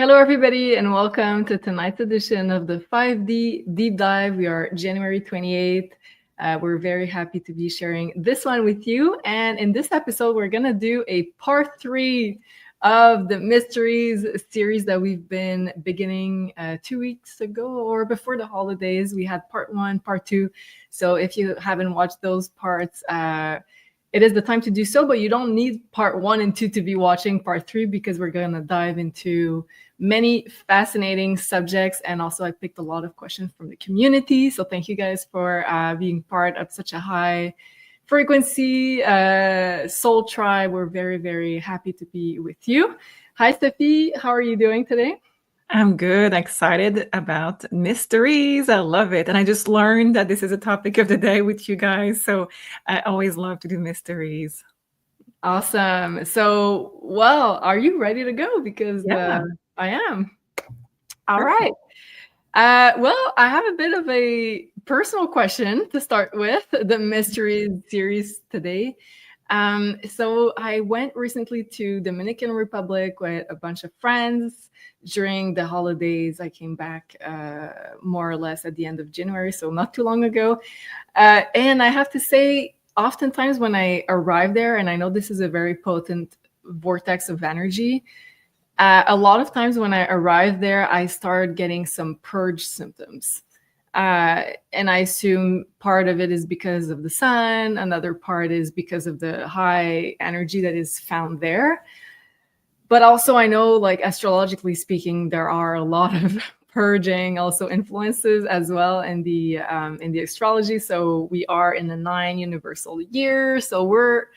Hello, everybody, and welcome to tonight's edition of the 5D Deep Dive. We are January 28th. We're very happy to be sharing this one with you. And in this episode, we're going to do a part 3 of the Mysteries series that we've been beginning 2 weeks ago or before the holidays. We had part 1, part 2. So if you haven't watched those parts, it is the time to do so, but you don't need part 1 and 2 to be watching part 3 because we're going to dive into many fascinating subjects. And also I picked a lot of questions from the community. So thank you guys for being part of such a high frequency soul tribe. We're very, very happy to be with you. Hi, Sophie. How are you doing today? I'm good, excited about mysteries. I love it. And I just learned that this is a topic of the day with you guys. So I always love to do mysteries. Awesome. So, well, are you ready to go? Because Yeah. I am. All Perfect. right. Well, I have a bit of a personal question to start with the mysteries series today. So I went recently to Dominican Republic with a bunch of friends during the holidays. I came back more or less at the end of January, so not too long ago. And I have to say, oftentimes when I arrive there, and I know this is a very potent vortex of energy, a lot of times when I arrive there, I start getting some purge symptoms. And I assume part of it is because of the sun, another part is because of the high energy that is found there. But also I know, like, astrologically speaking, there are a lot of purging also influences as well in the astrology. So we are in the 9 universal year. So we're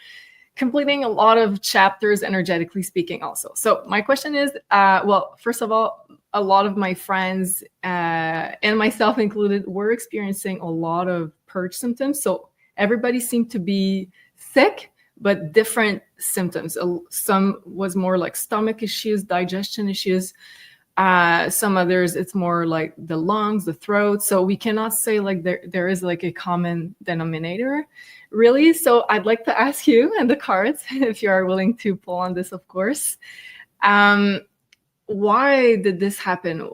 completing a lot of chapters energetically speaking also. So my question is, well, first of all, a lot of my friends and myself included were experiencing a lot of purge symptoms. So everybody seemed to be sick, but different symptoms. Some was more like stomach issues, digestion issues. Some others, it's more like the lungs, the throat. So we cannot say like there is like a common denominator, really. So I'd like to ask you and the cards, if you are willing to pull on this, of course. Why did this happen?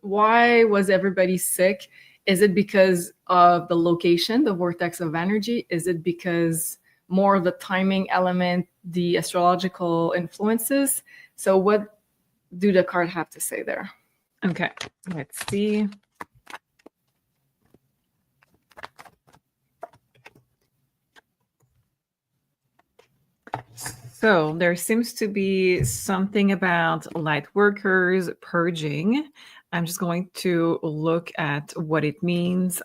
Why was everybody sick? Is it because of the location, the vortex of energy? Is it because more of the timing element, the astrological influences? So what do the card have to say there? Okay, let's see. So there seems to be something about light workers purging. I'm just going to look at what it means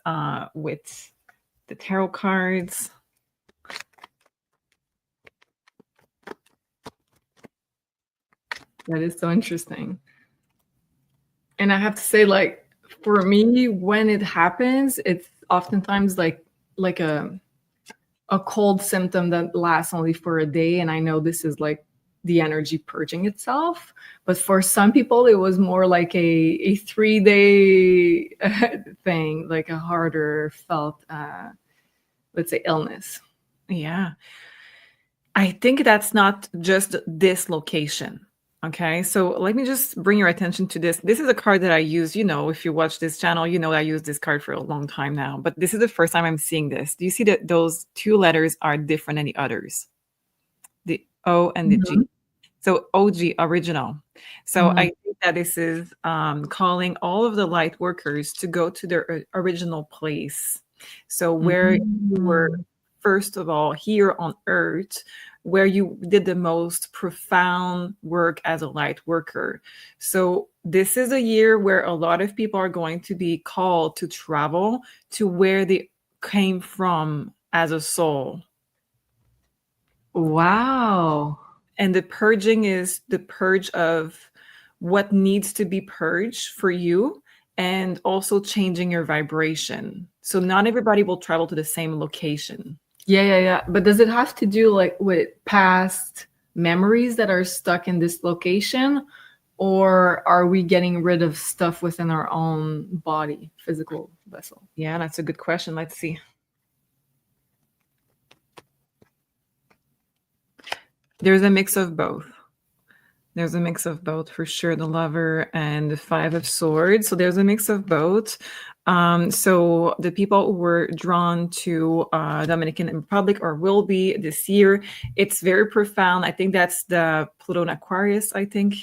with the tarot cards. That is so interesting. And I have to say, like, for me, when it happens, it's oftentimes like a cold symptom that lasts only for a day. And I know this is like the energy purging itself. But for some people, it was more like a 3-day thing, like a harder felt, let's say, illness. Yeah. I think that's not just this location. Okay, so let me just bring your attention to this. This is a card that I use. You know, if you watch this channel, you know I use this card for a long time now. But this is the first time I'm seeing this. Do you see that those 2 letters are different than the others? The O and the G. So OG, original. So I think that this is calling all of the light workers to go to their original place. So where you were, first of all, here on Earth, where you did the most profound work as a light worker. So this is a year where a lot of people are going to be called to travel to where they came from as a soul. Wow. And the purging is the purge of what needs to be purged for you and also changing your vibration. So not everybody will travel to the same location. Yeah. But does it have to do like with past memories that are stuck in this location? Or are we getting rid of stuff within our own body, physical vessel? Yeah, that's a good question. Let's see. There's a mix of both. There's a mix of both for sure, the Lover and the Five of Swords. So there's a mix of both. So the people who were drawn to Dominican Republic or will be this year, it's very profound. I think that's the Pluto in Aquarius, I think,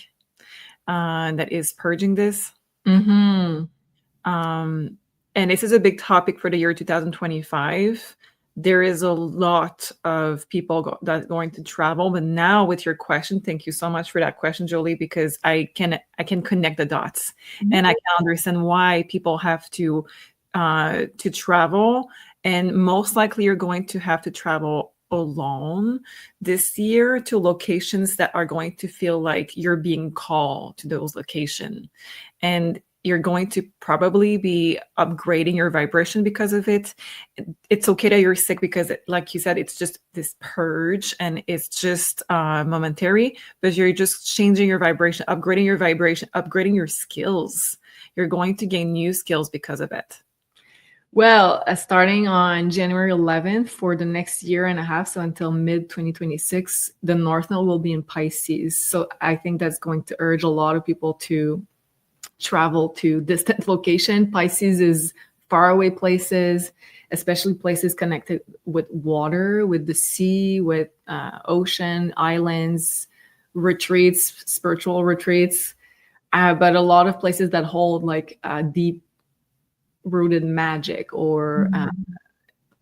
that is purging this. Mm-hmm. And this is a big topic for the year 2025. There is a lot of people that are going to travel, but now with your question, thank you so much for that question, Jolie, because I can connect the dots, and I can understand why people have to travel, and most likely you're going to have to travel alone this year to locations that are going to feel like you're being called to those locations, and you're going to probably be upgrading your vibration because of it. It's okay that you're sick because, like you said, it's just this purge and it's just momentary, but you're just changing your vibration, upgrading your skills. You're going to gain new skills because of it. Well, starting on January 11th for the next year and a half, so until mid-2026, the North Node will be in Pisces. So I think that's going to urge a lot of people to travel to distant location. Pisces is faraway places, especially places connected with water, with the sea, with ocean, islands, retreats, spiritual retreats, but a lot of places that hold like deep rooted magic or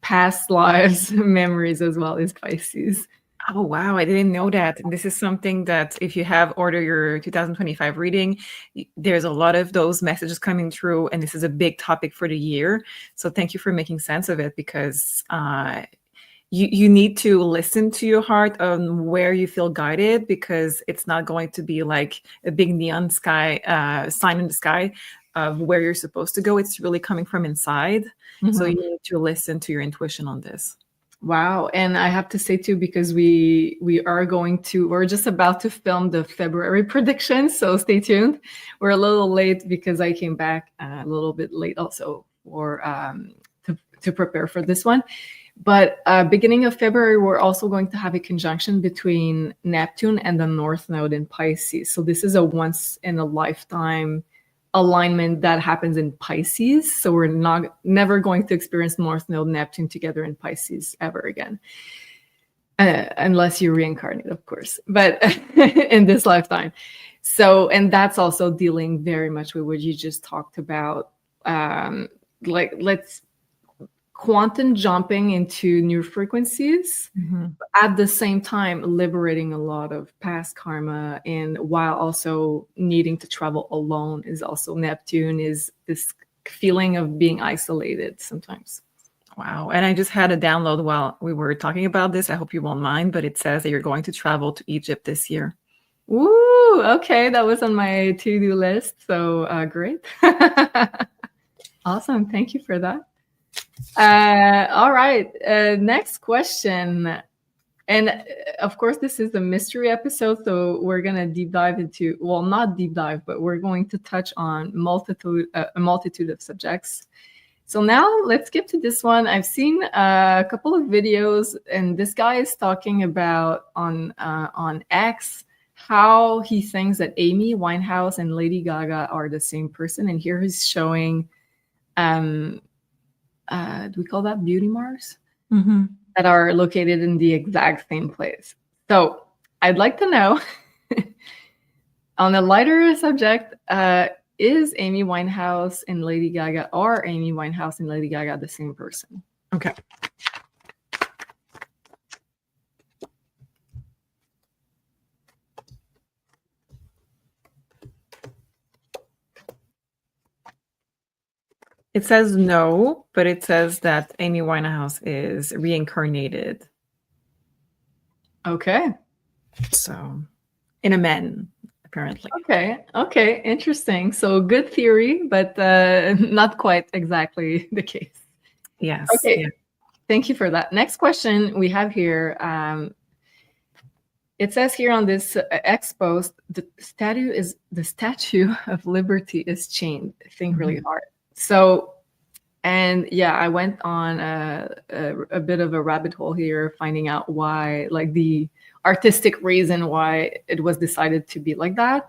past lives memories as well as Pisces. Oh, wow. I didn't know that. And this is something that if you have ordered your 2025 reading, there's a lot of those messages coming through. And this is a big topic for the year. So thank you for making sense of it, because you need to listen to your heart on where you feel guided, because it's not going to be like a big neon sky sign in the sky of where you're supposed to go. It's really coming from inside. So you need to listen to your intuition on this. Wow. And I have to say too, because we're just about to film the February predictions, so stay tuned. We're a little late because I came back a little bit late also for to prepare for this one. But beginning of February, we're also going to have a conjunction between Neptune and the North Node in Pisces. So this is a once in a lifetime alignment that happens in Pisces. So we're never going to experience North Node Neptune together in Pisces ever again. Unless you reincarnate, of course, but in this lifetime. So, and that's also dealing very much with what you just talked about. Like let's quantum jumping into new frequencies, at the same time liberating a lot of past karma, and while also needing to travel alone is also Neptune, is this feeling of being isolated sometimes. Wow. And I just had a download while we were talking about this. I hope you won't mind, but it says that you're going to travel to Egypt this year. Ooh, okay. That was on my to-do list. So great. Awesome. Thank you for that. All right. Next question. And of course, this is a mystery episode. So we're going to deep dive into, well, not deep dive, but we're going to touch on a multitude of subjects. So now let's skip to this one. I've seen a couple of videos, and this guy is talking about on X how he thinks that Amy Winehouse and Lady Gaga are the same person. And here he's showing, do we call that beauty marks? That are located in the exact same place. So I'd like to know, on a lighter subject, is Amy Winehouse and Lady Gaga, or Amy Winehouse and Lady Gaga the same person? Okay. It says no, but it says that Amy Winehouse is reincarnated. Okay. So, in a man, apparently. Okay, interesting. So good theory, but not quite exactly the case. Yes. Okay. Yeah. Thank you for that. Next question we have here. It says here on this X post, the Statue of Liberty is chained. Think really hard. So, and yeah, I went on a bit of a rabbit hole here, finding out why, like artistic reason why it was decided to be like that.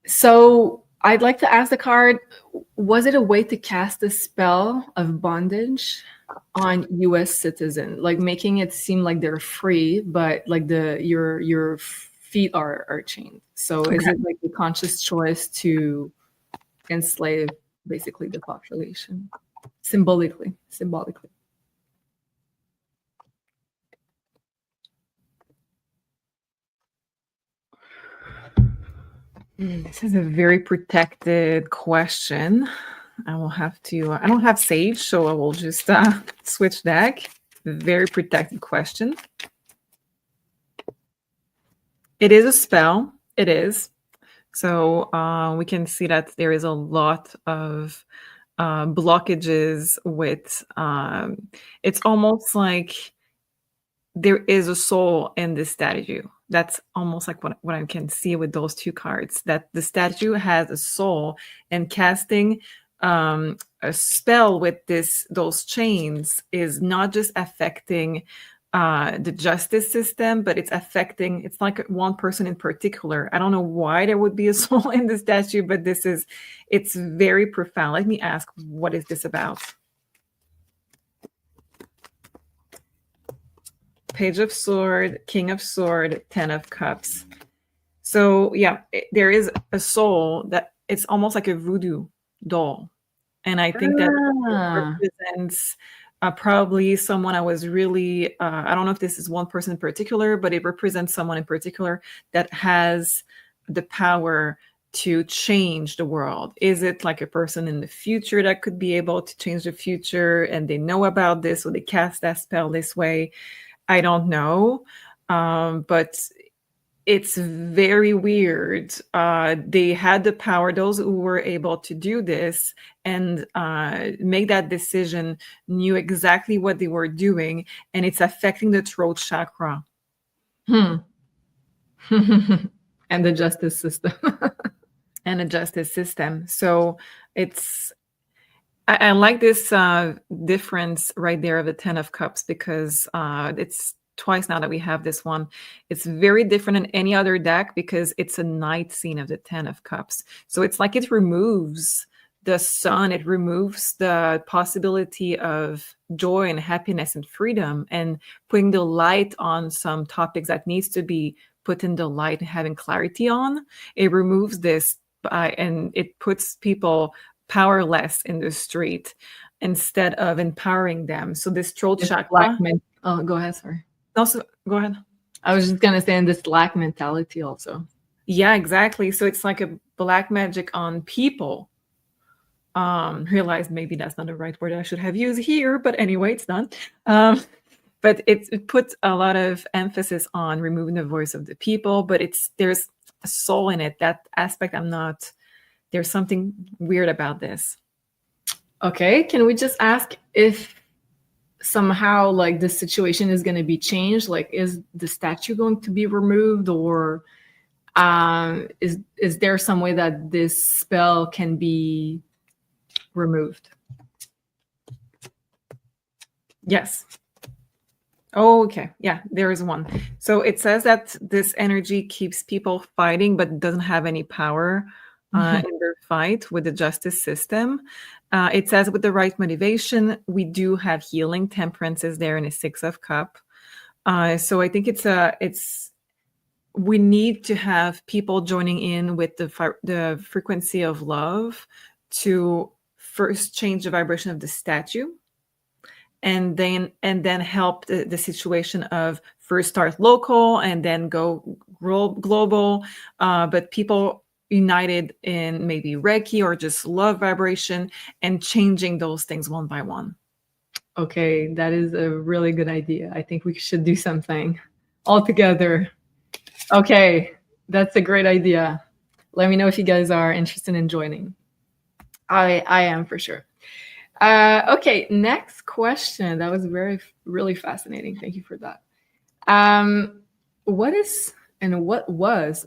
So I'd like to ask the card, was it a way to cast a spell of bondage on US citizen, like making it seem like they're free, but like your feet are chained? So is it like a conscious choice to enslave basically the population symbolically? This is a very protected question. I will have to, I don't have Sage, so I will just switch deck. Very protected question. It is a spell. It is. So we can see that there is a lot of blockages with, it's almost like there is a soul in this statue. That's almost like what I can see with those two cards, that the statue has a soul, and casting a spell with those chains is not just affecting the justice system, but it's like one person in particular. I don't know why there would be a soul in the statue, but it's very profound. Let me ask, what is this about? Page of Sword, King of Sword, 10 of Cups. So yeah, there is a soul that it's almost like a voodoo doll. And I think that represents probably someone I was really, I don't know if this is one person in particular, but it represents someone in particular that has the power to change the world. Is it like a person in the future that could be able to change the future and they know about this, so they cast that spell this way? I don't know, but it's very weird. They had the power, those who were able to do this and make that decision knew exactly what they were doing, and it's affecting the throat chakra. And the justice system. And the justice system. So I like this difference right there of the 10 of Cups, because it's twice now that we have this one. It's very different than any other deck because it's a night scene of the 10 of Cups. So it's like it removes the sun, it removes the possibility of joy and happiness and freedom, and putting the light on some topics that needs to be put in the light and having clarity on. It removes this and it puts people powerless in the street instead of empowering them. So this throat chakra. Oh, go ahead. Sorry. Also, go ahead. I was just gonna say, in this black mentality also. Yeah, exactly. So it's like a black magic on people. Realized maybe that's not the right word I should have used here, but anyway, it's done. But it puts a lot of emphasis on removing the voice of the people, but there's a soul in it. That aspect, there's something weird about this. Okay, can we just ask if somehow like the situation is going to be changed? Like, is the statue going to be removed, or is there some way that this spell can be removed? Yes. Oh, okay. Yeah, there is one. So it says that this energy keeps people fighting, but doesn't have any power in their fight with the justice system. It says with the right motivation, we do have healing. Temperance is there in a 6 of Cup. So I think we need to have people joining in with the frequency of love to first change the vibration of the statue, and then help the situation of first start local and then go global, but people united in maybe Reiki or just love vibration and changing those things one by one. Okay, that is a really good idea. I think we should do something all together. Okay, that's a great idea. Let me know if you guys are interested in joining. I am for sure. Okay, next question. That was really fascinating. Thank you for that. What was,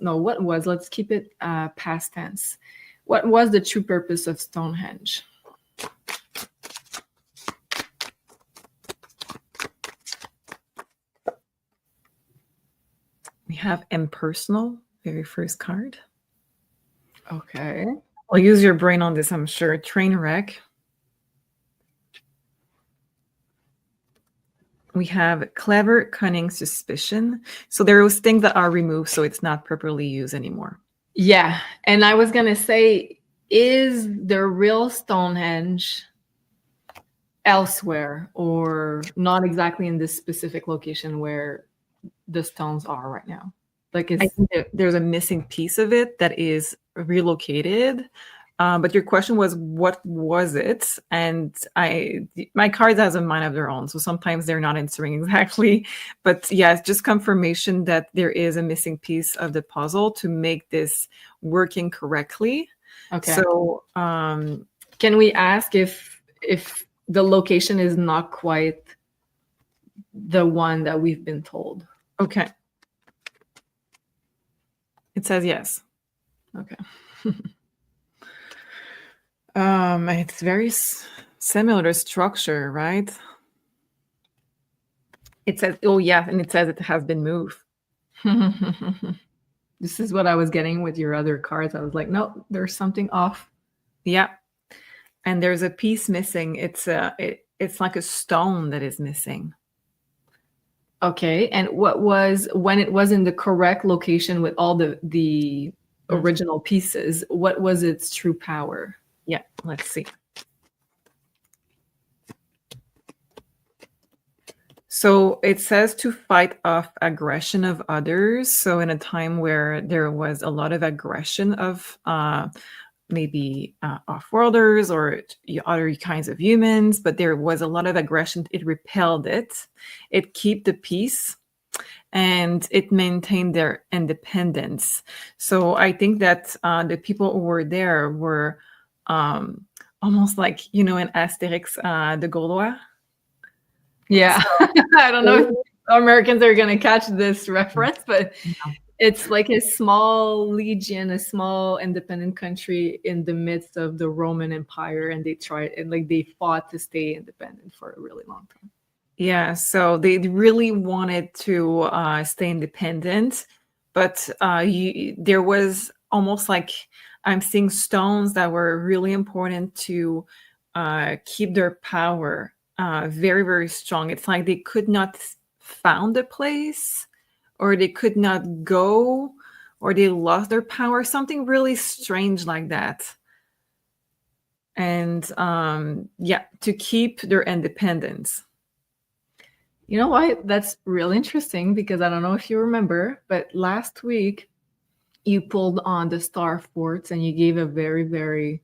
let's keep it past tense. What was the true purpose of Stonehenge? have impersonal, very first card. Okay. I'll use your brain on this, I'm sure. Train wreck. We have clever, cunning, suspicion. So there are those things that are removed, so it's not properly used anymore. Yeah. And I was going to say, is the real Stonehenge elsewhere or not exactly in this specific location where the stones are right now? Like, I think there's a missing piece of it that is relocated. But your question was, what was it? And my cards has a mind of their own, so sometimes they're not answering exactly. But yeah, it's just confirmation that there is a missing piece of the puzzle to make this working correctly. Okay. So can we ask if the location is not quite the one that we've been told? Okay. It says yes. Okay. It's very similar structure, right? It says, oh yeah, and it says it has been moved. This is what I was getting with your other cards. I was like, no, there's something off. Yeah. And there's a piece missing. It's like a stone that is missing. Okay. And what was, when it was in the correct location with all the original pieces, what was its true power? Yeah, let's see. So it says to fight off aggression of others. So in a time where there was a lot of aggression of maybe off-worlders or other kinds of humans, but there was a lot of aggression, it repelled it. It kept the peace and it maintained their independence. So I think that the people who were there were almost like, in Asterix, the Gaulois. Yeah. So, I don't know if Americans are going to catch this reference, but it's like a small legion, a small independent country in the midst of the Roman Empire, and they fought to stay independent for a really long time. Yeah, so they really wanted to stay independent, but there was almost like I'm seeing stones that were really important to keep their power very, very strong. It's like they could not found a place, or they could not go, or they lost their power, something really strange like that. And to keep their independence. You know why that's real interesting? Because I don't know if you remember, but last week you pulled on the star forts and you gave a very, very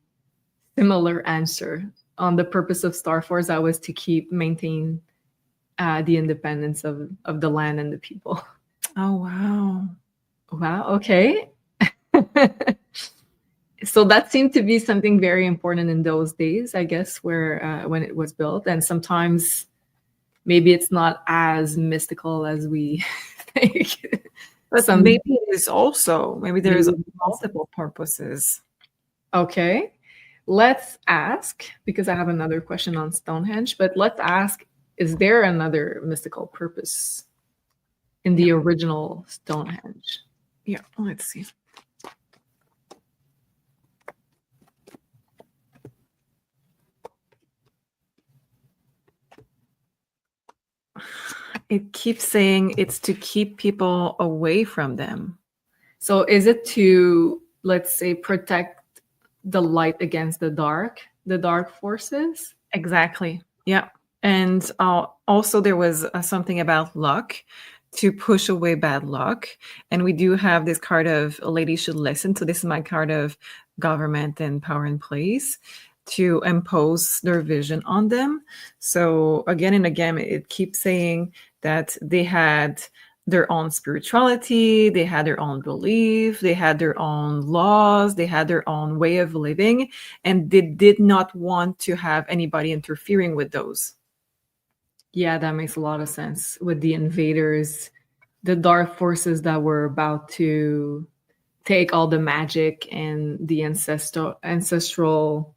similar answer on the purpose of star forts. That was to maintain the independence of the land and the people. Oh, wow. Wow. Okay. So that seemed to be something very important in those days, I guess, where when it was built. And sometimes maybe it's not as mystical as we think. But maybe it is also, maybe there's multiple purposes. Okay. Let's ask, because I have another question on Stonehenge, but let's ask, is there another mystical purpose in the original Stonehenge? Yeah, let's see. It keeps saying it's to keep people away from them. So is it to, let's say, protect the light against the dark forces? Exactly. Yeah. And also there was something about luck, to push away bad luck. And we do have this card of a lady should listen. So this is my card of government and power in place to impose their vision on them. So again and again, it keeps saying that they had their own spirituality, they had their own belief, they had their own laws, they had their own way of living, and they did not want to have anybody interfering with those. Yeah, that makes a lot of sense. With the invaders, the dark forces that were about to take all the magic and the ancestral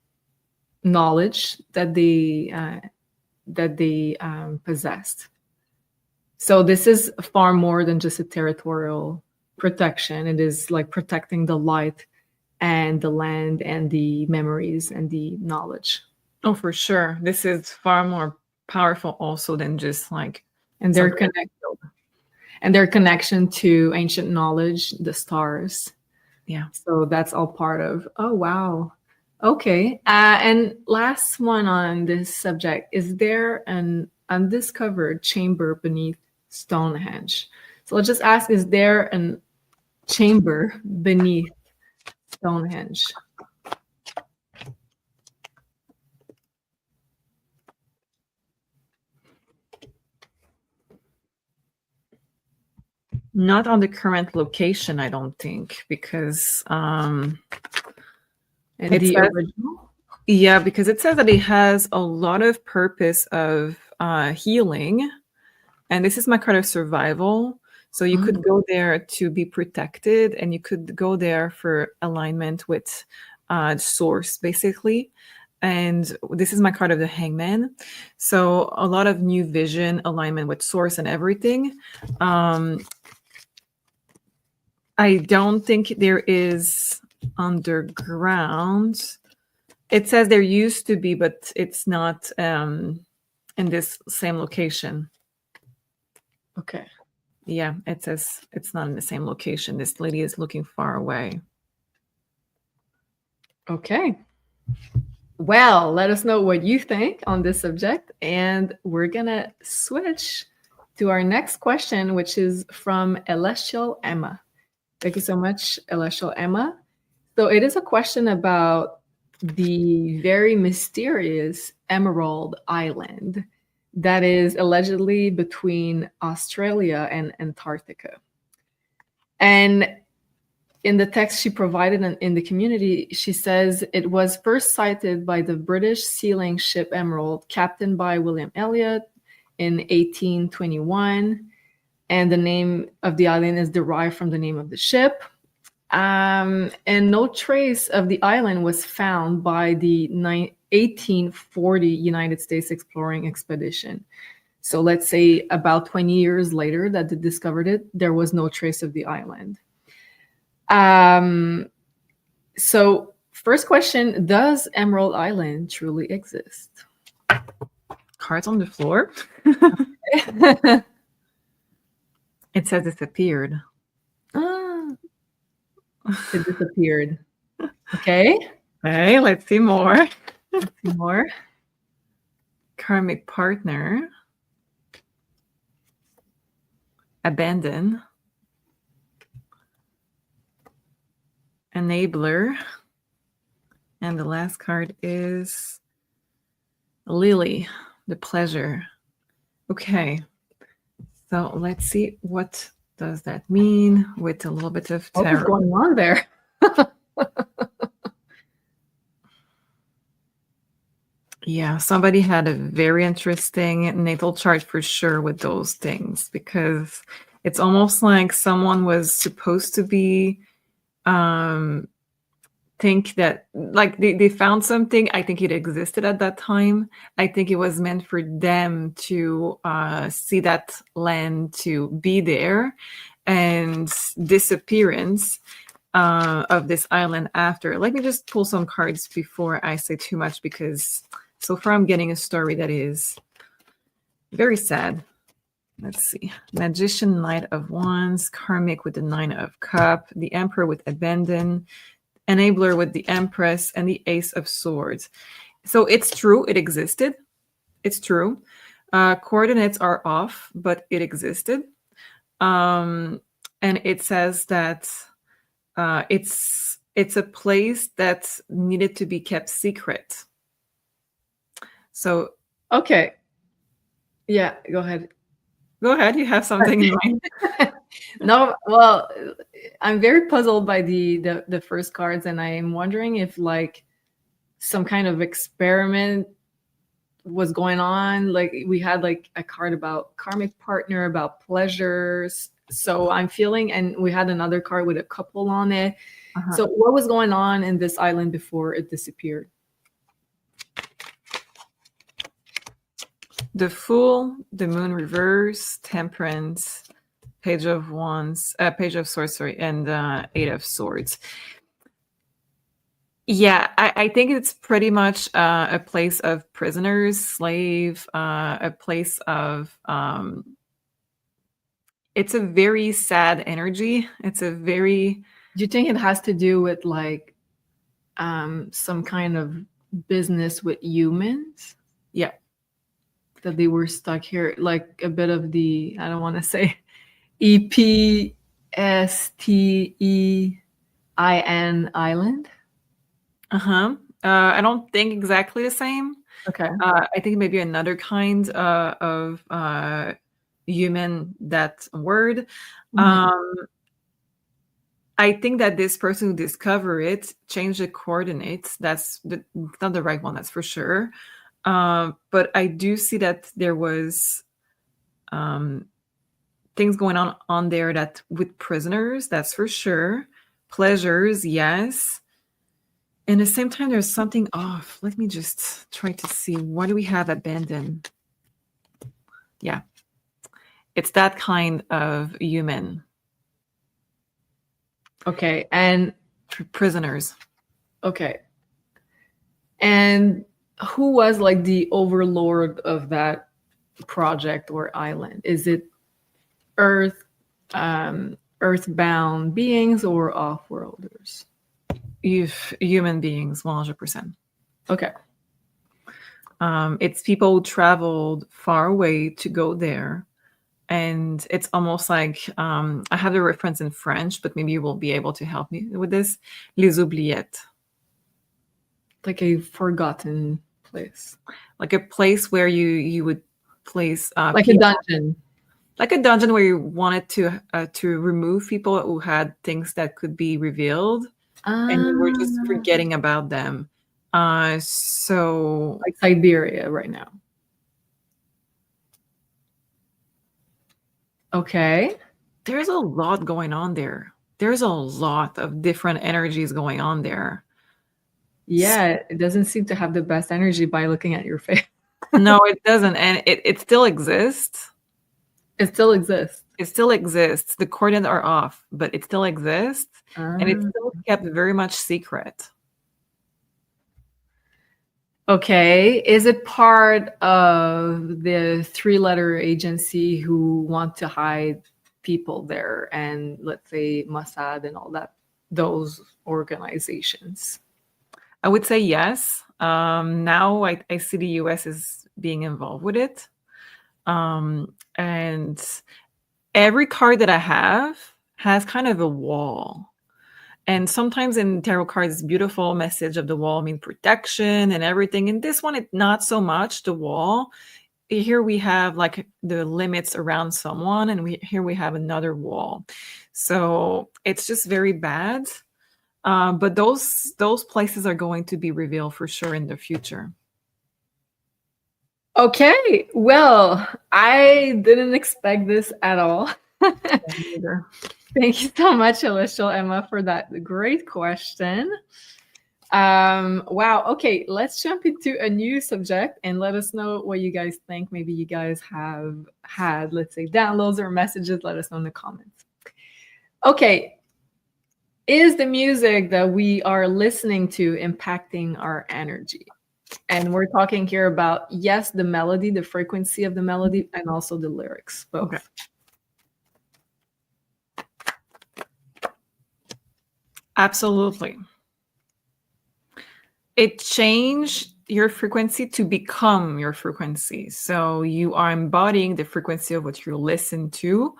knowledge that they possessed. So this is far more than just a territorial protection. It is like protecting the light and the land and the memories and the knowledge. Oh, for sure. This is far more powerful also than just like And their connection to ancient knowledge, the stars. Yeah. So that's all part of, oh, wow. Okay. And last one on this subject, is there an undiscovered chamber beneath Stonehenge? So let's just ask, is there an chamber beneath Stonehenge? Not on the current location, I don't think, because And it the says- original? yeah, because it says that it has a lot of purpose of healing, and this is my card of survival. So you could go there to be protected, and you could go there for alignment with source, basically. And this is my card of the Hangman. So a lot of new vision, alignment with source and everything. I don't think there is underground. It says there used to be, but it's not in this same location. Okay. Yeah, it says it's not in the same location. This lady is looking far away. Okay. Well, let us know what you think on this subject. And we're going to switch to our next question, which is from Elestial Emma. Thank you so much, Elestial Emma. So it is a question about the very mysterious Emerald Island that is allegedly between Australia and Antarctica. And in the text she provided in the community, she says it was first sighted by the British sealing ship Emerald, captained by William Elliot in 1821. And the name of the island is derived from the name of the ship. And no trace of the island was found by the 1840 United States exploring expedition. So let's say about 20 years later that they discovered it, there was no trace of the island. So first question, does Emerald Island truly exist? Cards on the floor. It says disappeared. It disappeared. Okay. Hey, let's see more. Let's see more. Karmic partner. Abandon. Enabler. And the last card is Lily, the pleasure. Okay. So let's see, what does that mean with a little bit of tarot? What is going on there? Yeah, somebody had a very interesting natal chart for sure with those things, because it's almost like someone was supposed to be think that like they found something. I think it existed at that time. I think it was meant for them to see that land, to be there, and disappearance of this island after. Let me just pull some cards before I say too much, because so far I'm getting a story that is very sad. Let's see. Magician, Knight of Wands, Karmic with the Nine of Cups, the Emperor with Abandon, Enabler with the Empress, and the Ace of Swords. So it's true, it existed. It's true. Coordinates are off, but it existed. And it says that it's a place that needed to be kept secret. So Okay. Yeah, go ahead. Go ahead. You have something in mind. No, well, I'm very puzzled by the first cards, and I'm wondering if like some kind of experiment was going on. Like we had like a card about karmic partner, about pleasures. So I'm feeling, and we had another card with a couple on it. So what was going on in this island before it disappeared? The Fool, the Moon reverse, Temperance, Page of Wands, Page of Swords, sorry, and Eight of Swords. Yeah, I think it's pretty much a place of prisoners, slave, a place of. It's a very sad energy. It's a very. Do you think it has to do with like some kind of business with humans? Yeah. That they were stuck here, like a bit of the, I don't want to say EPSTEIN island. I don't think exactly the same. Okay. I think maybe another kind of human, that word. I think that this person who discovered it changed the coordinates. That's not the right one, that's for sure. But I do see that there was things going on there that with prisoners, that's for sure. Pleasures, yes. And at the same time, there's something off. Let me just try to see. What do we have abandoned? Yeah. It's that kind of human. Okay. And prisoners. Okay. And who was like the overlord of that project or island? Is it earthbound beings or off-worlders? Human beings, 100%. Okay. It's people who traveled far away to go there. And it's almost like, I have the reference in French, but maybe you will be able to help me with this. Les oubliettes. Like a forgotten place. Like a place where you would place... like people, a dungeon. Like a dungeon where you wanted to remove people who had things that could be revealed. And you were just forgetting about them. So... Like Siberia right now. Okay. There's a lot going on there. There's a lot of different energies going on there. Yeah, it doesn't seem to have the best energy by looking at your face. No, it doesn't. And it still exists. It still exists. It still exists. The coordinates are off, but it still exists. And it's still kept very much secret. Okay. Is it part of the 3-letter agency who want to hide people there, and let's say Mossad and all that, those organizations? I would say yes. Now I see the US is being involved with it. And every card that I have has kind of a wall. And sometimes in tarot cards, it's beautiful message of the wall, mean protection and everything. And this one, it's not so much the wall. Here we have like the limits around someone, and here we have another wall. So it's just very bad. But those places are going to be revealed for sure in the future. Okay. Well, I didn't expect this at all. Thank you so much, Celestial Emma, for that great question. Wow. Okay, let's jump into a new subject and let us know what you guys think. Maybe you guys have had, let's say, downloads or messages. Let us know in the comments. Okay. Is the music that we are listening to impacting our energy? And we're talking here about, yes, the melody, the frequency of the melody, and also the lyrics. Both. Okay. Absolutely. It changed your frequency to become your frequency. So you are embodying the frequency of what you listen to,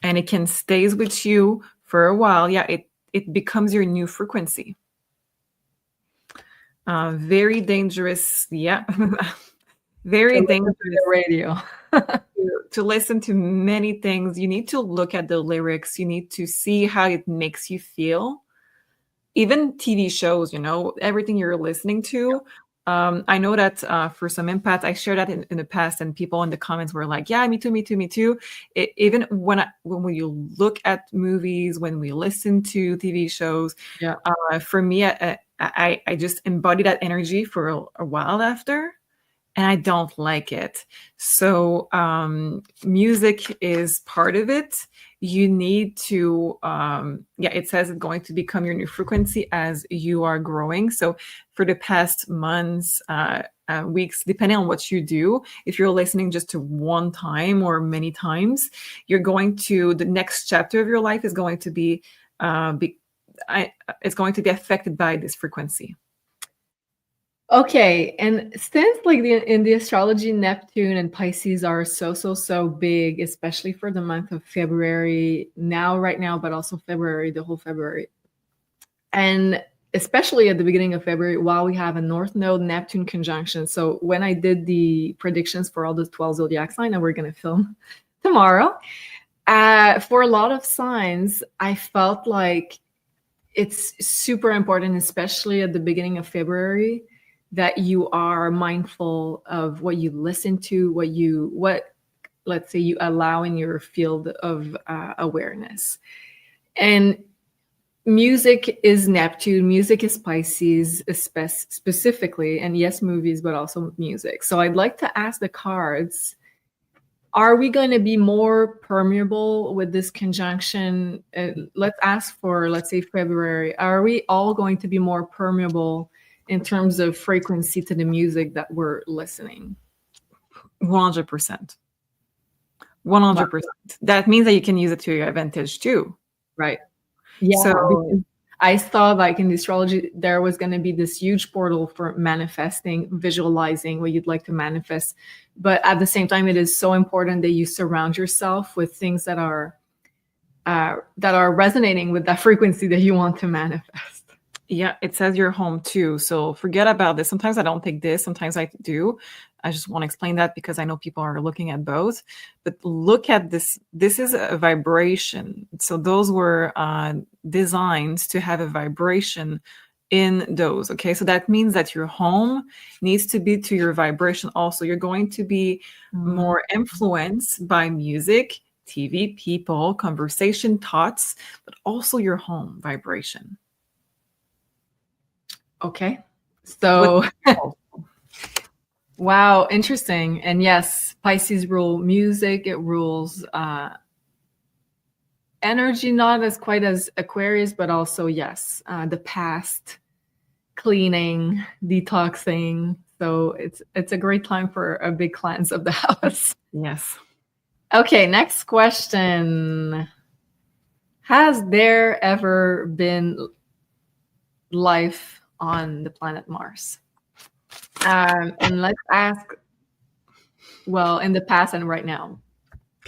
and it can stays with you for a while. Yeah, it becomes your new frequency. Very dangerous. Yeah. Very dangerous. Radio. To listen to many things. You need to look at the lyrics. You need to see how it makes you feel. Even TV shows, everything you're listening to. I know that for some empaths, I shared that in the past, and people in the comments were like, yeah, me too, me too, me too. Even when you look at movies, when we listen to TV shows, yeah. For me, I just embody that energy for a while after. and I don't like it. So music is part of it. You need to, it says it's going to become your new frequency as you are growing. So for the past months, weeks, depending on what you do, if you're listening just to one time or many times, the next chapter of your life is going to be, it's going to be affected by this frequency. Okay, and since like in the astrology, Neptune and Pisces are so big, especially for the month of February right now, but also February, the whole February. And especially at the beginning of February, while we have a North Node Neptune conjunction. So when I did the predictions for all the 12 zodiac signs that we're going to film tomorrow, for a lot of signs, I felt like it's super important, especially at the beginning of February, that you are mindful of what you listen to, let's say you allow in your field of awareness. And music is Neptune, music is Pisces specifically, and yes, movies, but also music. So I'd like to ask the cards, are we going to be more permeable with this conjunction? Let's ask for, let's say, February. Are we all going to be more permeable in terms of frequency to the music that we're listening? 100%. 100%. That means that you can use it to your advantage too. Right. Yeah. So I saw like in the astrology, there was going to be this huge portal for manifesting, visualizing what you'd like to manifest. But at the same time, it is so important that you surround yourself with things that are resonating with that frequency that you want to manifest. Yeah, it says your home too. So forget about this. Sometimes I don't take this. Sometimes I do. I just want to explain that because I know people are looking at both. But look at this. This is a vibration. So those were designed to have a vibration in those. Okay, so that means that your home needs to be to your vibration also. You're going to be more influenced by music, TV, people, conversation, thoughts, but also your home vibration. Okay. So, wow, interesting. And yes, Pisces rule music. It rules energy, not as quite as Aquarius, but also, yes, the past, cleaning, detoxing. So it's a great time for a big cleanse of the house. Yes. Okay, next question. Has there ever been life on the planet Mars? And let's ask, well, in the past and right now.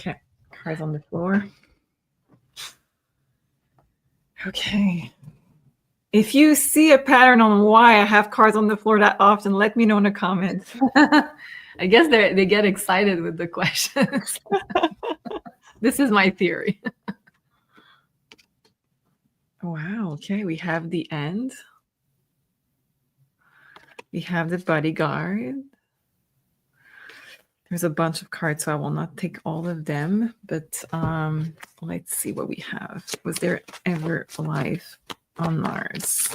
Okay, cards on the floor. Okay. If you see a pattern on why I have cards on the floor that often, let me know in the comments. I guess they get excited with the questions. This is my theory. Wow, okay, we have the end. We have the bodyguard. There's a bunch of cards, so I will not take all of them, but let's see what we have. Was there ever life on Mars?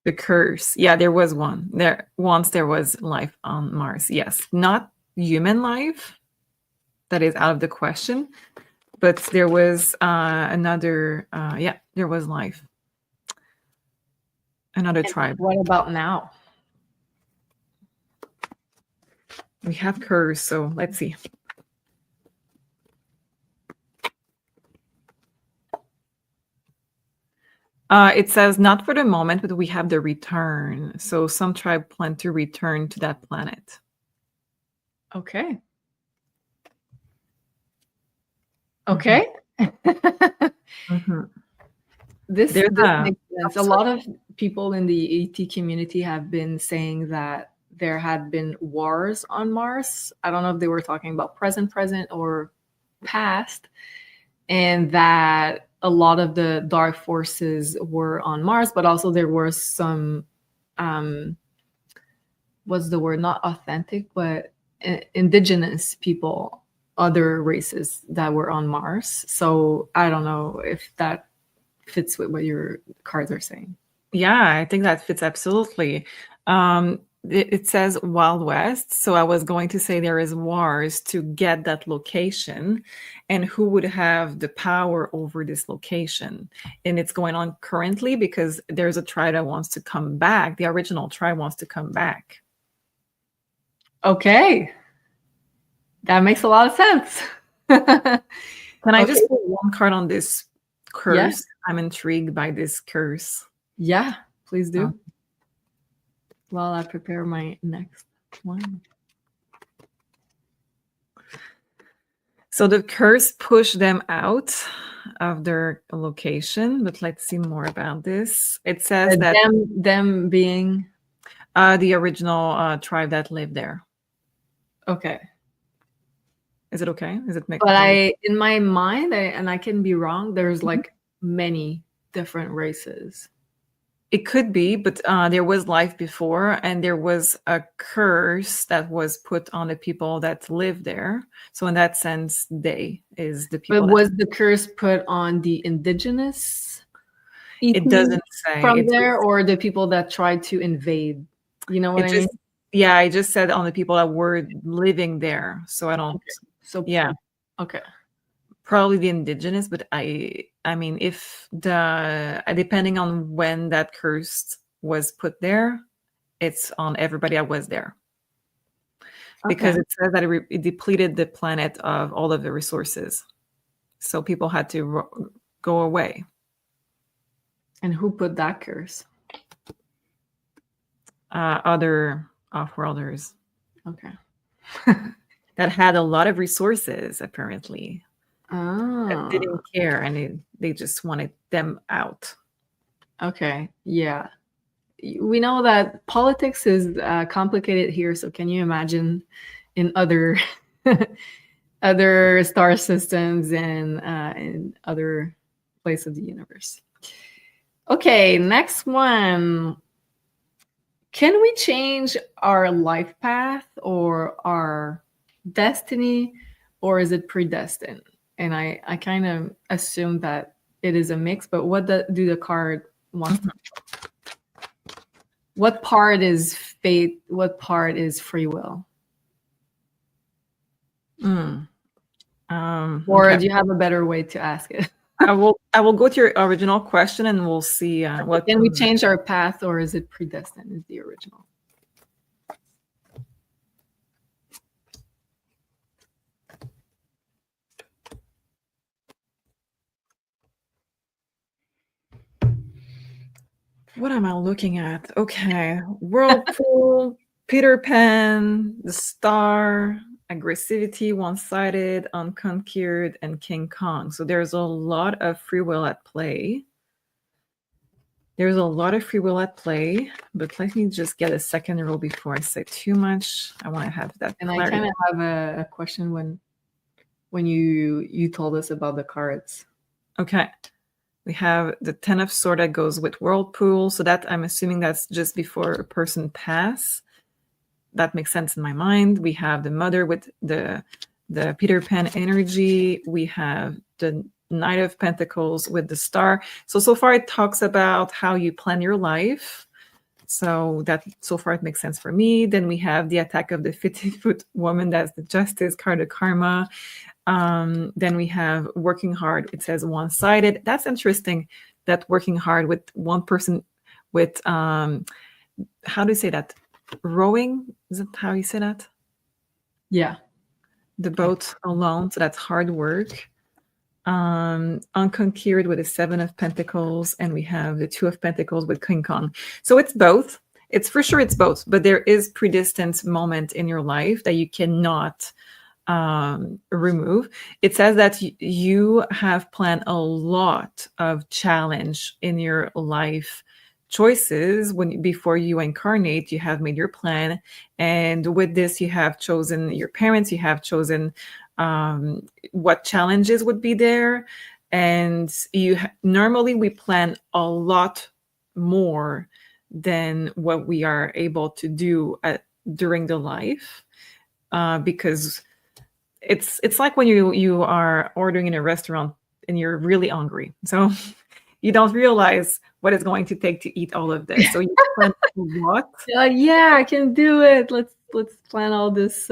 The curse. Yeah, there was one. Once there was life on Mars. Yes, not human life. That is out of the question. But there was another, there was life. Another tribe. What about now? We have curse, so let's see. It says not for the moment, but we have the return. So some tribe plan to return to that planet. Okay. Okay. Mm-hmm. This makes sense. A lot of people in the ET community have been saying that there had been wars on Mars. I don't know if they were talking about present, or past, and that a lot of the dark forces were on Mars, but also there were some, what's the word? Not authentic, but indigenous people, other races that were on Mars. So I don't know if that fits with what your cards are saying. Yeah, I think that fits absolutely. It says Wild West, so I was going to say there is wars to get that location, and who would have the power over this location. And it's going on currently because there's a tribe that wants to come back. The original tribe wants to come back. Okay. That makes a lot of sense. Can I just put one card on this curse? Yeah. I'm intrigued by this curse. Yeah, please do. While I prepare my next one. So the curse pushed them out of their location, but let's see more about this. It says that them being the original tribe that lived there. Okay. Is it okay? Is it make? But in my mind, and I can be wrong, there's like many different races. It could be, but there was life before, and there was a curse that was put on the people that live there. So in that sense, they is the people. But was the curse put on the indigenous? It doesn't say from there, or the people that tried to invade. You know what I mean? Yeah, I just said on the people that were living there. So I don't. Okay. So yeah. Okay. Probably the indigenous, but I mean, if depending on when that curse was put there, it's on everybody that was there. Because it says that it depleted the planet of all of the resources. So people had to go away. And who put that curse? Other off-worlders. Okay. That had a lot of resources, apparently. Oh. That didn't care, and they just wanted them out. Okay. Yeah. We know that politics is complicated here. So can you imagine in other other star systems and in other places of the universe? Okay, next one. Can we change our life path or our destiny, or is it predestined? And I kind of assume that it is a mix, but what do the card want? What part is fate? What part is free will? Or do you have a better way to ask it? I will go to your original question, and we'll see what. Can we change our path, or is it predestined? Is the original? What am I looking at? Okay, Whirlpool, Peter Pan, the Star, aggressivity, one-sided, unconquered, and King Kong. So there's a lot of free will at play. There's a lot of free will at play, but let me just get a second roll before I say too much. I want to have that. And clarity. I kind of have a question when you told us about the cards. Okay. We have the 10 of Swords that goes with Whirlpool. So that I'm assuming that's just before a person pass. That makes sense in my mind. We have the Mother with the Peter Pan energy. We have the Knight of Pentacles with the Star. So far it talks about how you plan your life. So far it makes sense for me. Then we have the attack of the 50-foot woman. That's the Justice card of Karma. Then we have working hard. It says one-sided. That's interesting, that working hard with one person with, how do you say that? Rowing? Is that how you say that? Yeah. The boat alone. So that's hard work. Unconquered with the 7 of Pentacles. And we have the 2 of Pentacles with King Kong. So it's both. It's for sure it's both. But there is predestined moment in your life that you cannot remove. It says that you have planned a lot of challenge in your life choices before you incarnate. You have made your plan, and with this you have chosen your parents, you have chosen what challenges would be there, and normally we plan a lot more than what we are able to do during the life, because it's like when you are ordering in a restaurant and you're really hungry. So you don't realize what it's going to take to eat all of this. So you plan a lot. Yeah, I can do it. Let's plan all this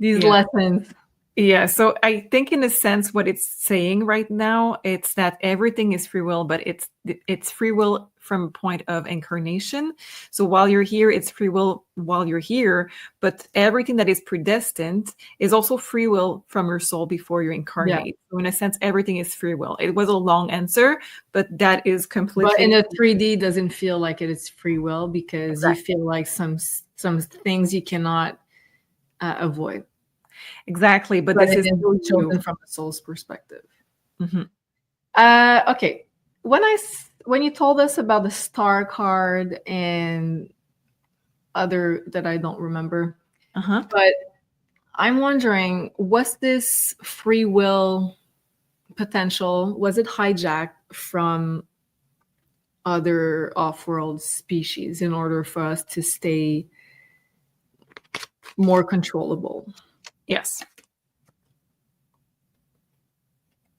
these lessons. Yeah, so I think in a sense what it's saying right now, it's that everything is free will, but it's free will from a point of incarnation. So while you're here, it's free will while you're here, but everything that is predestined is also free will from your soul before you incarnate. Yeah. So in a sense, everything is free will. It was a long answer, but that is completely. But in a 3D doesn't feel like it is free will because you feel like some things you cannot avoid. Exactly, but this is chosen from the soul's perspective. Mm-hmm. Okay, when you told us about the star card and other that I don't remember, but I'm wondering, was this free will potential? Was it hijacked from other off-world species in order for us to stay more controllable? Yes.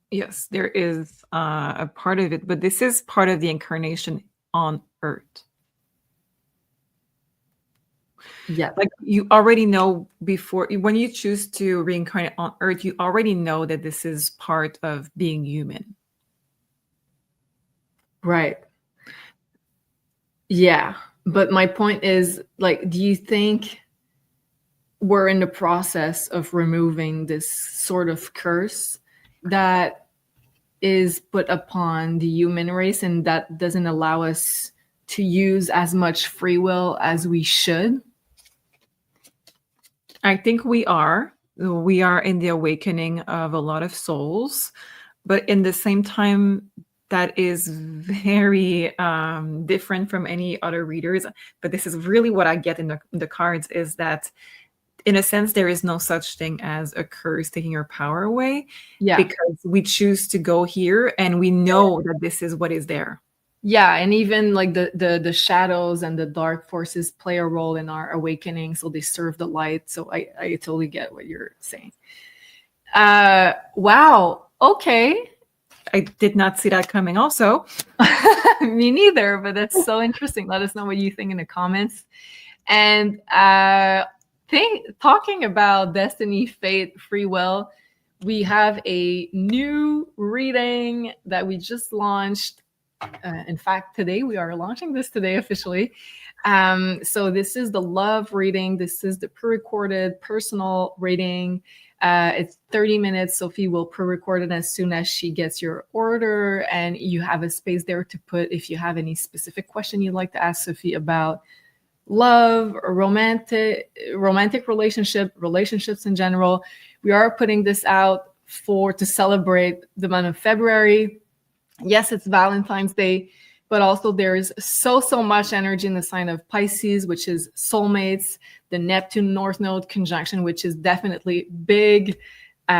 Yes, there is a part of it, but this is part of the incarnation on Earth. Yeah. Like you already know before, when you choose to reincarnate on Earth, you already know that this is part of being human. Right. Yeah. But my point is, like, do you think we're in the process of removing this sort of curse that is put upon the human race and that doesn't allow us to use as much free will as we should? I think we are in the awakening of a lot of souls, but in the same time, that is very different from any other readers. But this is really what I get in the cards, is that in a sense, there is no such thing as a curse taking your power away, because we choose to go here and we know that this is what is there. Yeah, and even like the shadows and the dark forces play a role in our awakening, so they serve the light. So I totally get what you're saying. Wow. Okay. I did not see that coming also. Me neither, but that's so interesting. Let us know what you think in the comments. And talking about destiny, fate, free will, we have a new reading that we just launched. In fact, today we are launching this today officially. So this is the love reading. This is the pre-recorded personal reading. It's 30 minutes. Sophie will pre-record it as soon as she gets your order, and you have a space there to put if you have any specific question you'd like to ask Sophie about love, or romantic relationships in general. We are putting this out to celebrate the month of February. Yes, it's Valentine's Day, but also there is so much energy in the sign of Pisces, which is soulmates, the Neptune North Node conjunction, which is definitely big,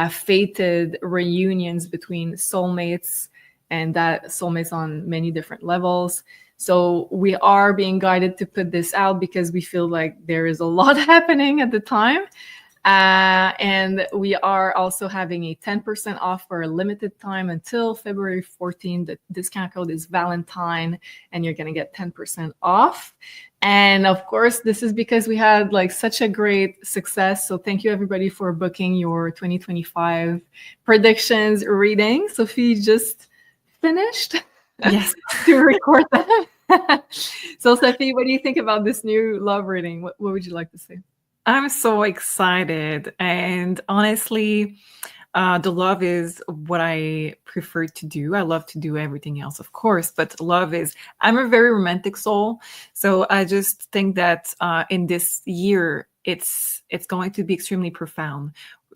fated reunions between soulmates, and that soulmates on many different levels. So we are being guided to put this out because we feel like there is a lot happening at the time. And we are also having a 10% off for a limited time until February 14th. The discount code is Valentine, and you're going to get 10% off. And of course, this is because we had like such a great success. So thank you everybody for booking your 2025 predictions reading. Sophie just finished. Yes. To record them. So Sophie, what do you think about this new love reading? What would you like to say? I'm so excited. And honestly, the love is what I prefer to do. I love to do everything else, of course, but love is, I'm a very romantic soul. So I just think that in this year, it's going to be extremely profound.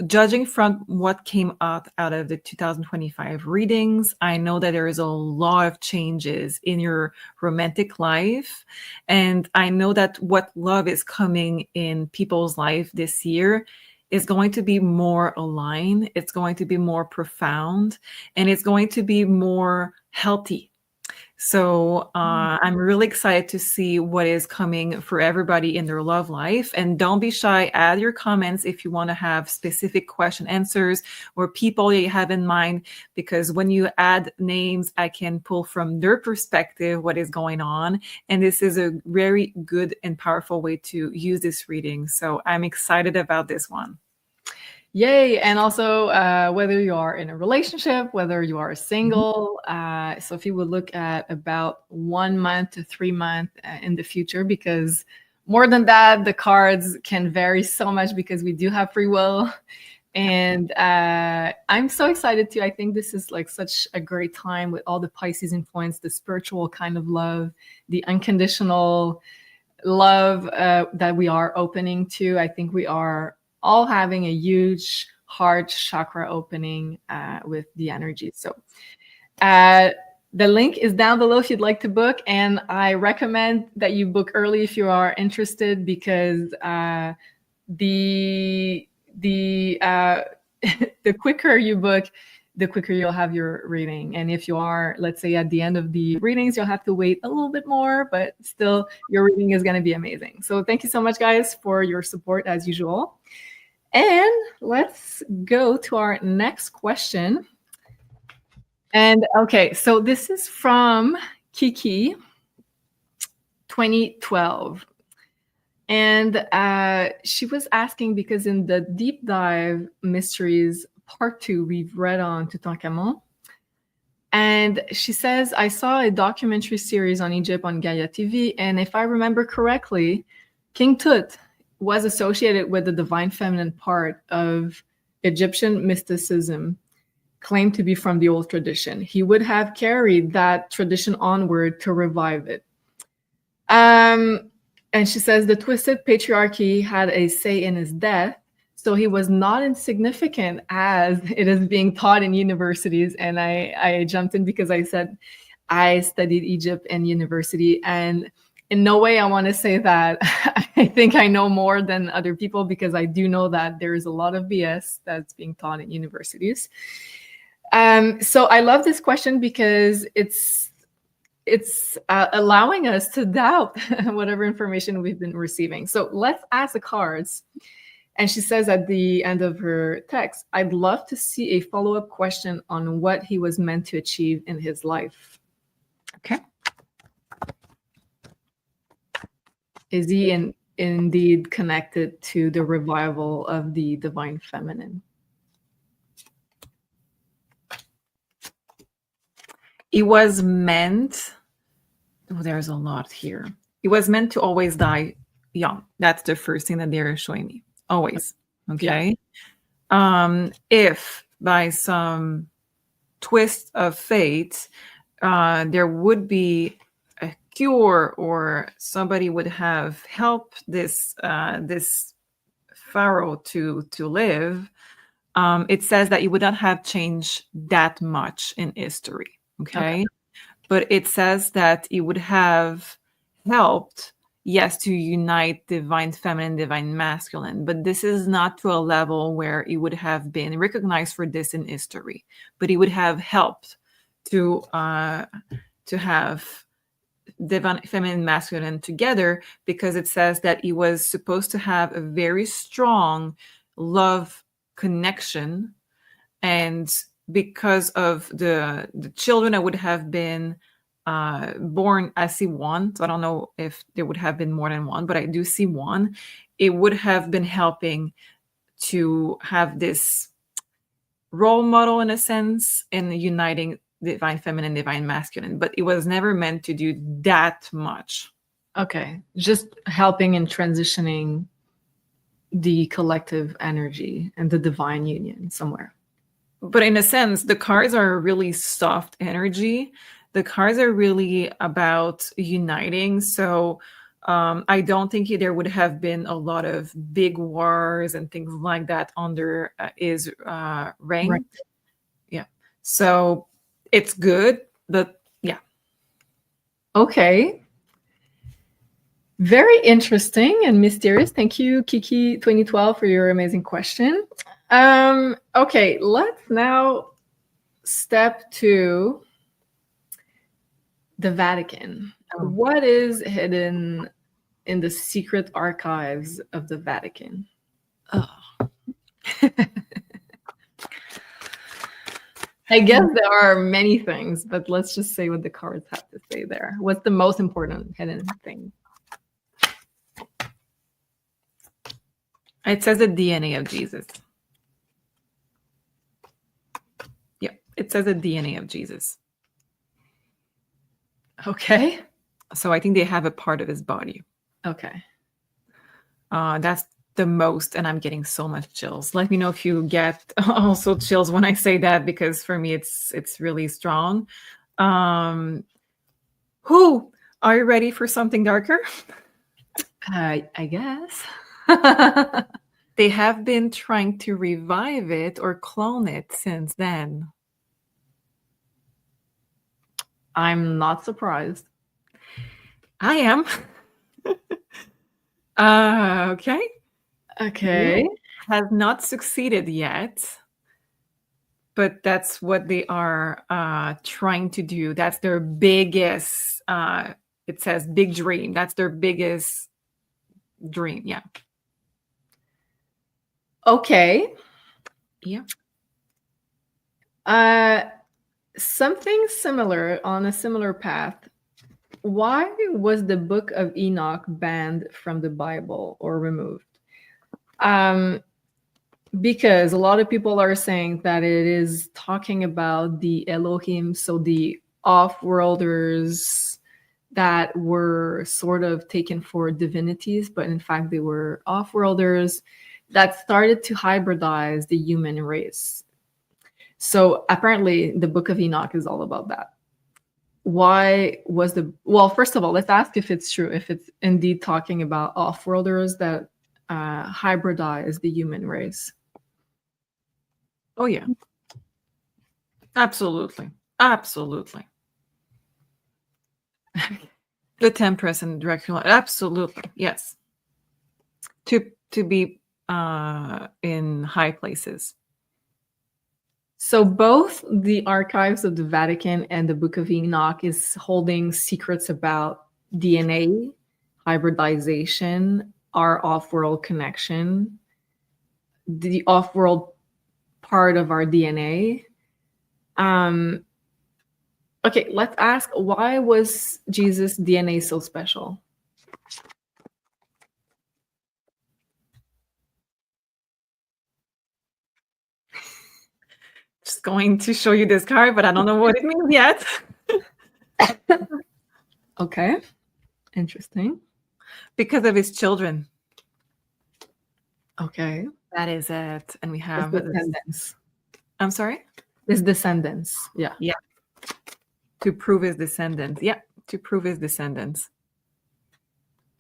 Judging from what came out of the 2025 readings, I know that there is a lot of changes in your romantic life. And I know that what love is coming in people's life this year is going to be more aligned. It's going to be more profound, and it's going to be more healthy. So I'm really excited to see what is coming for everybody in their love life. And don't be shy. Add your comments if you want to have specific question answers or people that you have in mind, because when you add names, I can pull from their perspective what is going on. And this is a very good and powerful way to use this reading. So I'm excited about this one. Yay. And also, whether you are in a relationship, whether you are single, Sophie will look at about 1 month to 3 months in the future, because more than that, the cards can vary so much because we do have free will. And I'm so excited too. I think this is like such a great time with all the Pisces influence, the spiritual kind of love, the unconditional love that we are opening to. I think we are all having a huge heart chakra opening with the energy. So the link is down below if you'd like to book. And I recommend that you book early if you are interested, because the quicker you book, the quicker you'll have your reading. And if you are, let's say, at the end of the readings, you'll have to wait a little bit more, but still your reading is going to be amazing. So thank you so much, guys, for your support as usual. And let's go to our next question. And okay, so this is from Kiki 2012. And she was asking, because in the Deep Dive Mysteries Part 2, we've read on Tutankhamun. And she says, I saw a documentary series on Egypt on Gaia TV. And if I remember correctly, King Tut was associated with the divine feminine part of Egyptian mysticism, claimed to be from the old tradition. He would have carried that tradition onward to revive it. And she says the twisted patriarchy had a say in his death, so he was not insignificant as it is being taught in universities. And I jumped in because I said I studied Egypt in university, and in no way I want to say that I think I know more than other people, because I do know that there is a lot of BS that's being taught in universities. So I love this question because it's allowing us to doubt whatever information we've been receiving. So let's ask the cards. And she says at the end of her text, I'd love to see a follow-up question on what he was meant to achieve in his life. Okay. Is he indeed connected to the revival of the divine feminine? It was meant, there's a lot here. It was meant to always die young. That's the first thing that they're showing me. Always. Okay. Yeah. If by some twist of fate, there would be a cure, or somebody would have helped this pharaoh to live, it says that it would not have changed that much in history. Okay. But it says that it would have helped, yes, to unite divine feminine, divine masculine, but this is not to a level where it would have been recognized for this in history, but it would have helped to have divine feminine, masculine together, because it says that it was supposed to have a very strong love connection, and because of the children that would have been born, I see one, so I don't know if there would have been more than one, but I do see one. It would have been helping to have this role model, in a sense, in uniting divine feminine, divine masculine, but it was never meant to do that much. Okay, just helping and transitioning the collective energy and the divine union somewhere. But in a sense, the cards are really soft energy. The cards are really about uniting. So I don't think there would have been a lot of big wars and things like that under his reign. Right. Yeah. So it's good, but yeah. Okay. Very interesting and mysterious. Thank you, Kiki 2012, for your amazing question. Okay, let's now step to The Vatican. Oh. What is hidden in the secret archives of the Vatican? Oh. I guess there are many things, but let's just say what the cards have to say there. What's the most important hidden thing? It says the DNA of Jesus. Yeah, it says the DNA of Jesus. Okay. So I think they have a part of his body. Okay. That's the most, and I'm getting so much chills. Let me know if you get also chills when I say that, because for me it's really strong. Who are you ready for something darker? I guess. They have been trying to revive it or clone it since then. I'm not surprised. I am. Okay. Okay. Has not succeeded yet, but that's what they are trying to do. That's their biggest, it says big dream. That's their biggest dream. Yeah. Okay. Yeah. Something similar on a similar path. Why was the Book of Enoch banned from the Bible or removed? Because a lot of people are saying that it is talking about the Elohim, so the off-worlders that were sort of taken for divinities, but in fact they were off-worlders that started to hybridize the human race. So apparently the Book of Enoch is all about that. Why was well, first of all, let's ask if it's true, if it's indeed talking about off-worlders that hybridize the human race. Oh, yeah. Absolutely. Absolutely. The Tempress and Dracula. Absolutely. Yes. To be in high places. So both the archives of the Vatican and the Book of Enoch is holding secrets about DNA, hybridization, our off-world connection, the off-world part of our DNA. Okay, let's ask, why was Jesus' DNA so special? Just going to show you this card, but I don't know what it means yet. Okay, interesting. Because of his children. Okay. That is it. And we have his descendants. I'm sorry? His descendants. Yeah. Yeah. To prove his descendants. Yeah. To prove his descendants.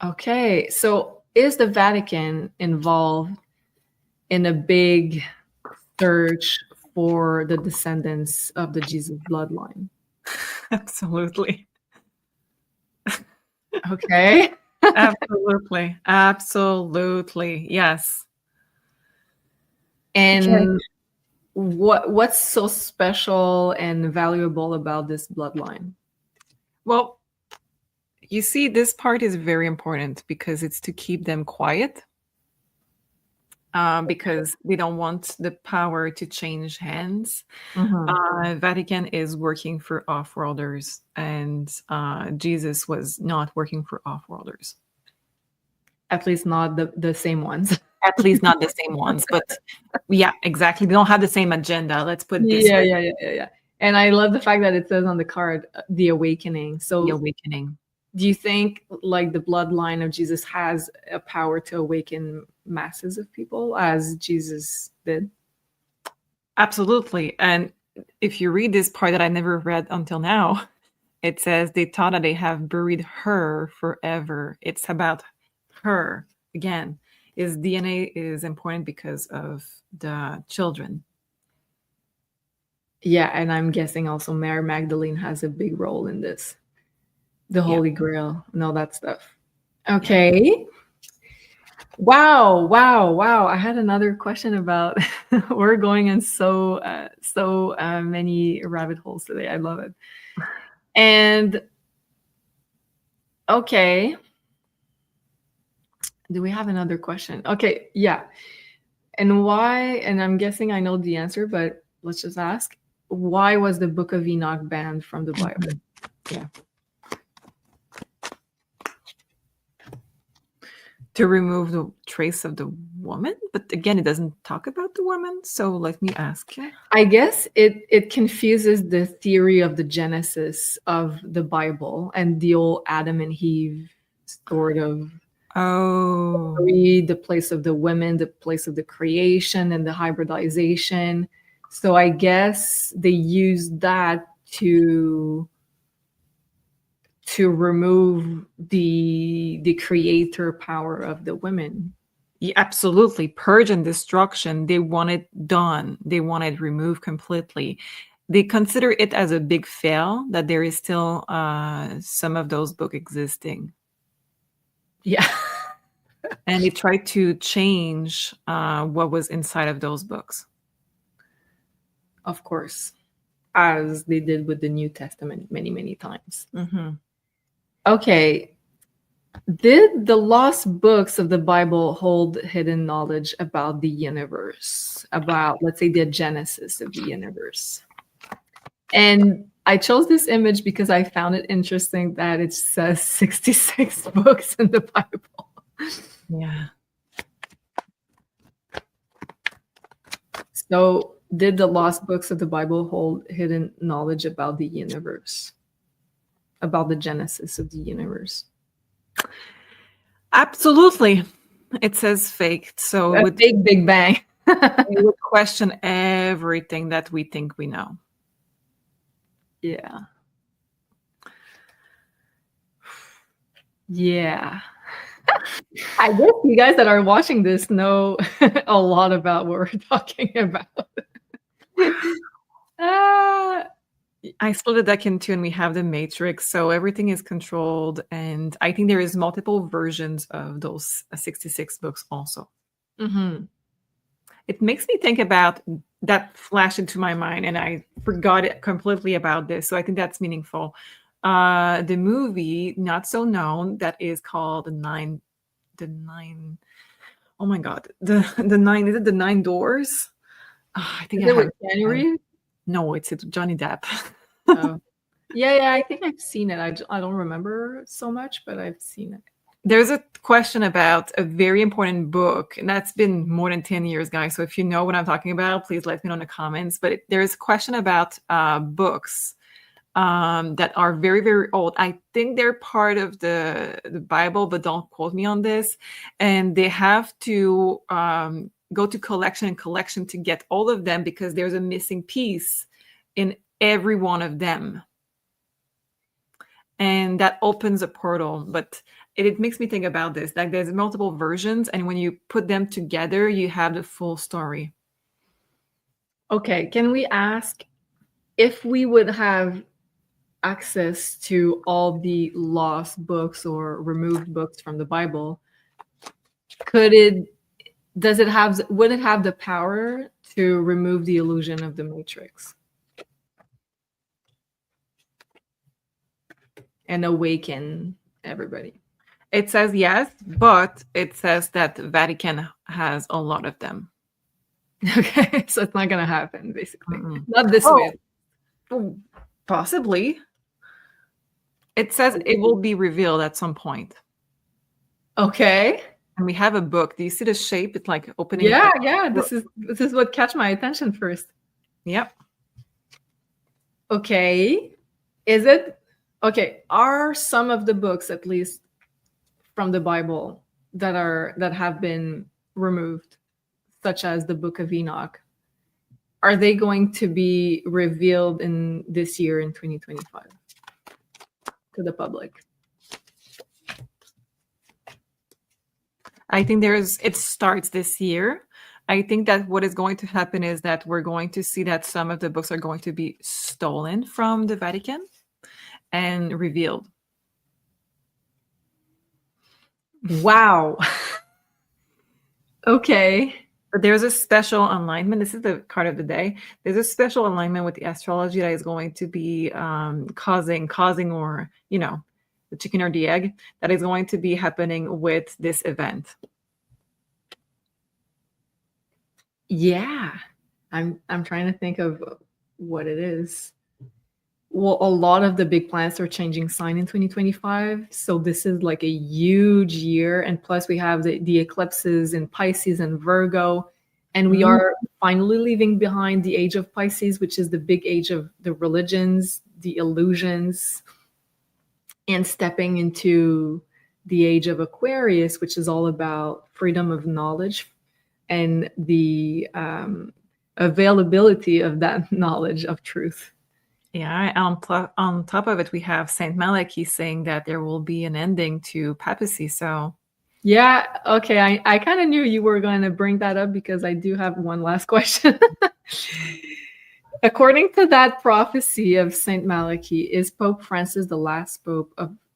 Okay. So is the Vatican involved in a big search for the descendants of the Jesus bloodline? Absolutely. Okay. Absolutely. Absolutely. Yes. And okay. what's so special and valuable about this bloodline? Well, you see, this part is very important because it's to keep them quiet. Because they don't want the power to change hands. Vatican is working for off-worlders, and Jesus was not working for off-worlders. At least not the same ones. At least not the same ones, but yeah, exactly. They don't have the same agenda. Let's put this way. Yeah. And I love the fact that it says on the card, the awakening. So the awakening. Do you think like the bloodline of Jesus has a power to awaken masses of people as Jesus did? Absolutely. And if you read this part that I never read until now, it says they thought that they have buried her forever. It's about her. Again, his DNA is important because of the children. Yeah, and I'm guessing also Mary Magdalene has a big role in this. The Holy Grail and all that stuff. Okay. Yeah. Wow. I had another question about, we're going in so many rabbit holes today. I love it. And Okay. Do we have another question? Okay, yeah. And why, and I'm guessing I know the answer, but let's just ask, why was the Book of Enoch banned from the Bible? Yeah. To remove the trace of the woman, but again, it doesn't talk about the woman. So let me ask you. I guess it confuses the theory of the Genesis of the Bible and the old Adam and Eve sort of Oh, the place of the women, the place of the creation and the hybridization. So I guess they use that to remove the creator power of the women. yeah, absolutely. Purge and destruction. They want it done. They want it removed completely. They consider it as a big fail that there is still some of those books existing. Yeah. And they try to change what was inside of those books. Of course, as they did with the New Testament many, many times. Mm-hmm. Okay. Did the lost books of the Bible hold hidden knowledge about the universe, about, let's say, the genesis of the universe? And I chose this image because I found it interesting that it says 66 books in the Bible. Yeah. So, did the lost books of the Bible hold hidden knowledge about the universe, about the genesis of the universe? Absolutely. It says faked. So A big bang. it would question everything that we think we know. Yeah. Yeah. I guess you guys that are watching this know a lot about what we're talking about. I split the deck in two and we have the matrix. So everything is controlled. And I think there is multiple versions of those 66 books also. Mm-hmm. It makes me think about that flash into my mind and I forgot it completely about this. So I think that's meaningful. The movie, not so known, that is called the nine, oh my God, the nine, is it the Nine Doors? Oh, I think Is I it have with January? No, it's Johnny Depp. Oh. Yeah, I think I've seen it. I don't remember so much, but I've seen it. There's a question about a very important book, and that's been more than 10 years, guys. So if you know what I'm talking about, please let me know in the comments. But there's a question about books that are very, very old. I think they're part of the Bible, but don't quote me on this. And they have to go to collection to get all of them because there's a missing piece in every one of them. And that opens a portal. But it makes me think about this. Like there's multiple versions, and when you put them together, you have the full story. Okay, can we ask if we would have access to all the lost books or removed books from the Bible, would it have the power to remove the illusion of the matrix and awaken everybody? It says yes, but it says that the Vatican has a lot of them. Okay, so it's not gonna happen, basically. Not this way. Possibly. It says it will be revealed at some point. Okay. And we have a book. Do you see the shape? It's like opening. Yeah. This is what catch my attention first. Yep. Okay. Is it okay? Are some of the books, at least from the Bible, that have been removed, such as the Book of Enoch, are they going to be revealed in this year in 2025 to the public? I think it starts this year. I think that what is going to happen is that we're going to see that some of the books are going to be stolen from the Vatican and revealed. Wow. Okay. But there's a special alignment. This is the card of the day. There's a special alignment with the astrology that is going to be causing or, the chicken or the egg, that is going to be happening with this event. Yeah, I'm trying to think of what it is. Well, a lot of the big planets are changing sign in 2025. So this is like a huge year. And plus we have the eclipses in Pisces and Virgo. And we are finally leaving behind the age of Pisces, which is the big age of the religions, the illusions, and stepping into the age of Aquarius, which is all about freedom of knowledge and the availability of that knowledge of truth. Yeah, on top of it, we have Saint Malachy saying that there will be an ending to papacy. So yeah, okay, I kind of knew you were going to bring that up because I do have one last question. According to that prophecy of Saint Malachy, is Pope Francis the last pope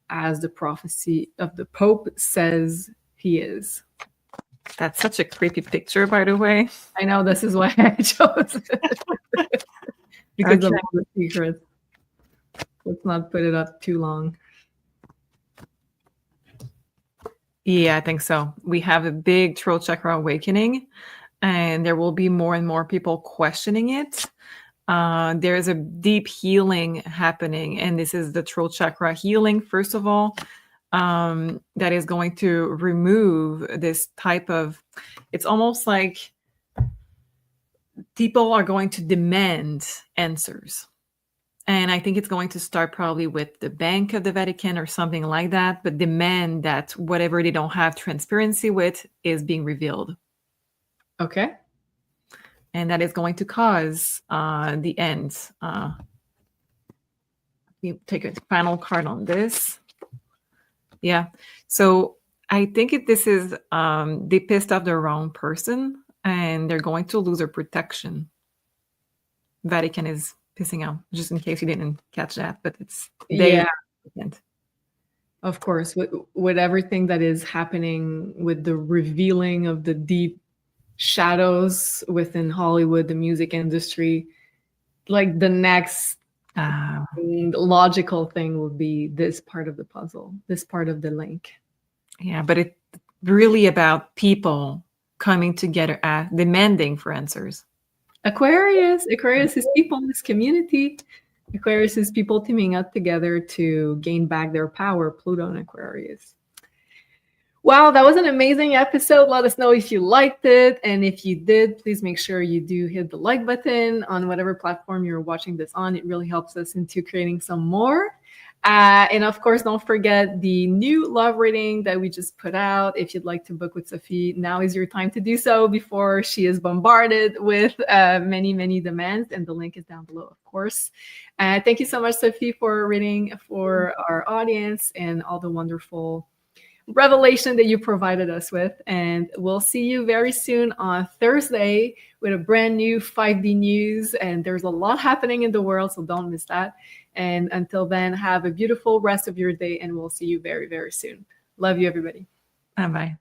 as the prophecy of the Pope says he is? That's such a creepy picture, by the way. I know, this is why I chose it. Because of all the secrets. Let's not put it up too long. Yeah, I think so. We have a big throat chakra awakening, and there will be more and more people questioning it. There is a deep healing happening, and this is the throat chakra healing, first of all, that is going to remove this type of, it's almost like people are going to demand answers. And I think it's going to start probably with the Bank of the Vatican or something like that, but demand that whatever they don't have transparency with is being revealed. Okay. And that is going to cause the end. You take a final card on this. Yeah. So I think this is, they pissed off the wrong person and they're going to lose their protection. Vatican is pissing out, just in case you didn't catch that, but it's of course, with everything that is happening with the revealing of the deep shadows within Hollywood, the music industry, like the next logical thing will be this part of the puzzle, this part of the link. Yeah, but it's really about people coming together, demanding for answers. Aquarius is people in this community. Aquarius is people teaming up together to gain back their power. Pluto and Aquarius. Wow, that was an amazing episode. Let us know if you liked it. And if you did, please make sure you do hit the like button on whatever platform you're watching this on. It really helps us into creating some more. And of course, don't forget the new love reading that we just put out. If you'd like to book with Sophie, now is your time to do so before she is bombarded with many, many demands. And the link is down below, of course. Thank you so much, Sophie, for reading for our audience and all the wonderful revelation that you provided us with. And we'll see you very soon on Thursday with a brand new 5D news. And there's a lot happening in the world, so don't miss that. And until then, have a beautiful rest of your day, and we'll see you very, very soon. Love you, everybody. Bye-bye.